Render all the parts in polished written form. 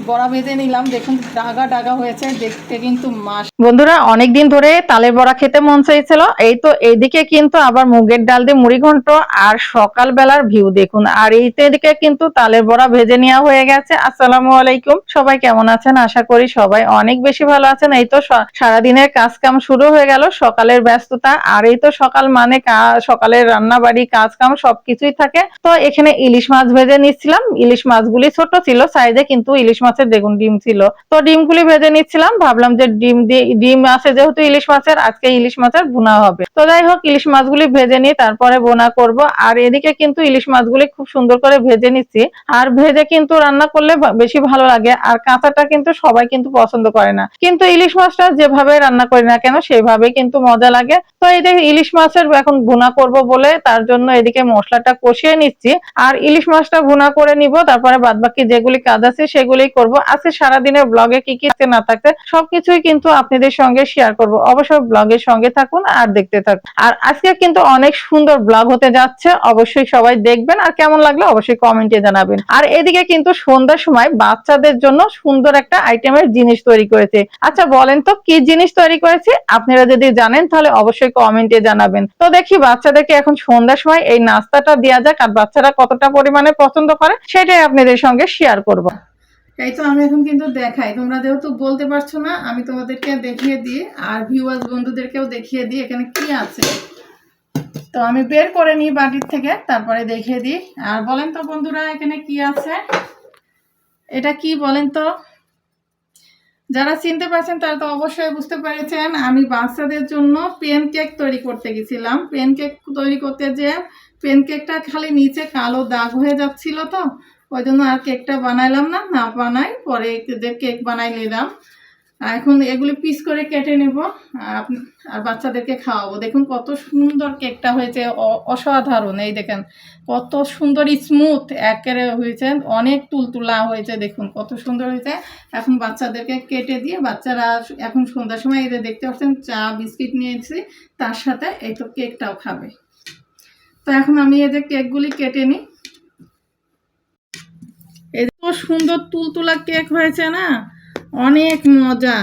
বড়া ভেজে নিলাম। দেখুন ডাগা ডাগা হয়েছে, দেখতে কিন্তু মাস। বন্ধুরা অনেকদিন ধরে তালের বড়া খেতে মন চাইছিল, এই তো এইদিকে কিন্তু আবার মুগের ডাল দিয়ে মুড়ি ঘন্ট আর সকালবেলার ভিউ দেখুন। আর এইদিকে কিন্তু তালের বড়া ভেজে নেওয়া হয়ে গেছে। আসসালামু আলাইকুম, সবাই কেমন আছেন? আশা করি সবাই অনেক বেশি ভালো আছেন। এই তো সারাদিনের কাজ কাম শুরু হয়ে গেল, সকালের ব্যস্ততা। আর এই তো সকাল মানে সকালের রান্না বাড়ি কাজ কাম সবকিছুই থাকে। তো এখানে ইলিশ মাছ ভেজে নিচ্ছিলাম। ইলিশ মাছগুলি ছোট ছিল সাইজে, কিন্তু ইলিশ মাছের দেখুন ডিম ছিল, তো ডিমগুলি ভেজে নিচ্ছিলাম। ভাবলাম যে ডিম আছে যেহেতু ইলিশ মাছের, আজকে ইলিশ মাছের ভুনা হবে। তো যাই হোক, ইলিশ মাছগুলি ভেজে নিই, তারপরে ভুনা করব। আর এদিকে কিন্তু ইলিশ মাছগুলি খুব সুন্দর করে ভেজে নিচ্ছি। আর ভেজে কিন্তু রান্না করলে বেশি ভালো লাগে, আর কাঁচাটা কিন্তু সবাই কিন্তু পছন্দ করে না, কিন্তু ইলিশ মাছটা যেভাবে রান্না করি না কেন সেভাবে কিন্তু মজা লাগে। তো এই যে ইলিশ মাছের এখন ভুনা করব বলে তার জন্য এদিকে মশলাটা কষিয়ে নিচ্ছি। আর ইলিশ মাছটা ভুনা করে নিব, তারপরে বাদবাকি যেগুলি কাজ আছে সেগুলি করব। আজকে সারাদিনের ব্লগে কি কি আছে না থাকতে সবকিছুই কিন্তু আপনাদের সঙ্গে শেয়ার করব। অবশ্যই ব্লগের সঙ্গে থাকুন আর দেখতে থাকুন। আর আজকে কিন্তু অনেক সুন্দর ব্লগ হতে যাচ্ছে, অবশ্যই সবাই দেখবেন। আর কেমন লাগলো অবশ্যই কমেন্টে জানাবেন। আর এদিকে কিন্তু সন্ধ্যার সময় বাচ্চাদের জন্য সুন্দর একটা আইটেমের জিনিস তৈরি করেছে। আচ্ছা বলেন তো কি জিনিস তৈরি করেছে? আপনারা যদি জানেন তাহলে অবশ্যই কমেন্টে জানাবেন। তো দেখি বাচ্চাদেরকে এখন সন্ধ্যার সময় এই নাস্তাটা দেওয়া যাক, আর বাচ্চারা কতটা পরিমাণে পছন্দ করে সেটাই আপনাদের সঙ্গে শেয়ার করব। এই তো আমি এখন কিন্তু দেখাই, তোমরা যেহেতু বলতে পারছো না আমি তোমাদেরকে দেখিয়ে দিই, আর ভিউয়ার্স বন্ধুদেরকেও দেখিয়ে দিই এখানে কি আছে। তো আমি বের করে নিই বাটির থেকে, তারপরে দেখিয়ে দিই। আর বলেন তো বন্ধুরা এখানে কি আছে, এটা কি বলেন তো? যারা চিনতে পারছেন তারা তো অবশ্যই বুঝতে পেরেছেন। আমি বাচ্চাদের জন্য পেন কেক তৈরি করতে গেছিলাম। পেন কেক তৈরি করতে যে পেন কেকটা খালি নিচে কালো দাগ হয়ে যাচ্ছিল, তো ওই জন্য আর কেকটা বানাইলাম না বানাই পরে যে কেক বানাই নিলাম। এখন এগুলি পিস করে কেটে নেব আর বাচ্চাদেরকে খাওয়াবো। দেখুন কত সুন্দর কেকটা হয়েছে, অসাধারণ। এই দেখেন কত সুন্দর স্মুথ একেবারে হয়েছে, অনেক তুলতুলা হয়েছে, দেখুন কত সুন্দর হয়েছে। এখন বাচ্চাদেরকে কেটে দিয়ে বাচ্চারা এখন সন্ধ্যার সময় এই যে দেখতে পাচ্ছেন চা বিস্কিট নিয়েছি, তার সাথে এই তো কেকটাও খাবে। তো এখন আমি এই যে কেকগুলি কেটে নিই। এই তো সুন্দর তুলতুলা কেক হয়েছে না, অনেক মজা,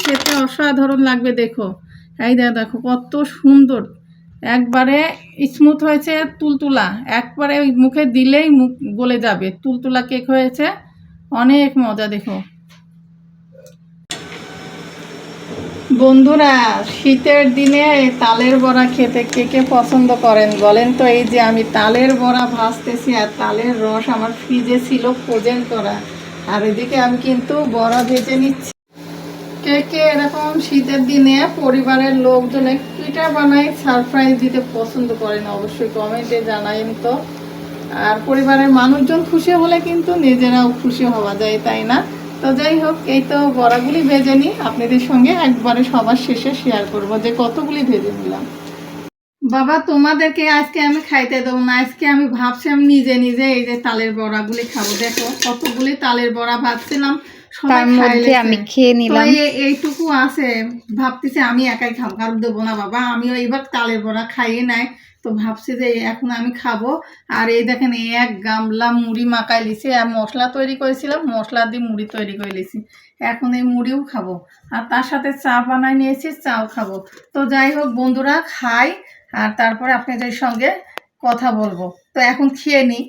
খেতে অসাধারণ লাগবে। দেখো এই দেখো কত সুন্দর, একবারে স্মুথ হয়েছে, তুলতুলা, একবারে মুখে দিলেই মুখ গলে যাবে, তুলতুলা কেক হয়েছে, অনেক মজা। দেখো বন্ধুরা শীতের দিনে তালের বড়া খেতে কে কে পছন্দ করেন বলেন তো? এই যে আমি তালের বড়া ভাজতেছি, আর তালের রস আমার ফ্রিজে ছিল ফ্রোজেন করা, আর এদিকে আমি কিন্তু বড়া ভেজে নিচ্ছি। কে কে এরকম শীতের দিনে পরিবারের লোকজনে পিঠা বানাই সারপ্রাইজ দিতে পছন্দ করেন অবশ্যই কমেন্টে জানাইন তো। আর পরিবারের মানুষজন খুশি হলে কিন্তু নিজেরাও খুশি হওয়া যায়, তাই না? তো যাই হোক, এই তো বড়াগুলি ভেজে নিই, আপনাদের সঙ্গে একবারে সবার শেষে শেয়ার করব যে কতগুলি ভেজে নিলাম। বাবা তোমাদেরকে আজকে আমি খাইতে দেবো না, আজকে আমি ভাবছি আমি নিজে নিজে এই যে তালের বড়াগুলি খাবো। দেখো কতগুলি তালের বড়া ভাবছিলাম সবাই খাইলে, আমি খেয়ে নিলাম। এইটুকু আছে, ভাবতেছি আমি একাই খাবো, কারণ দেবো না বাবা, আমিও এবার তালের বড়া খাইয়ে নাই। তো ভাবছি যে এখন আমি খাবো। আর এই দেখেন এক গামলা মুড়ি মাখাই লিছি, আর মশলা তৈরি করেছিলাম, মশলা দিয়ে মুড়ি তৈরি করে লিছি। এখন এই মুড়িও খাবো, আর তার সাথে চা বানাই নিয়েছি, চাও খাবো। তো যাই হোক বন্ধুরা খাই, আর তারপরে আপনাদের সঙ্গে কথা বলবো। তো এখন খেয়ে নিই।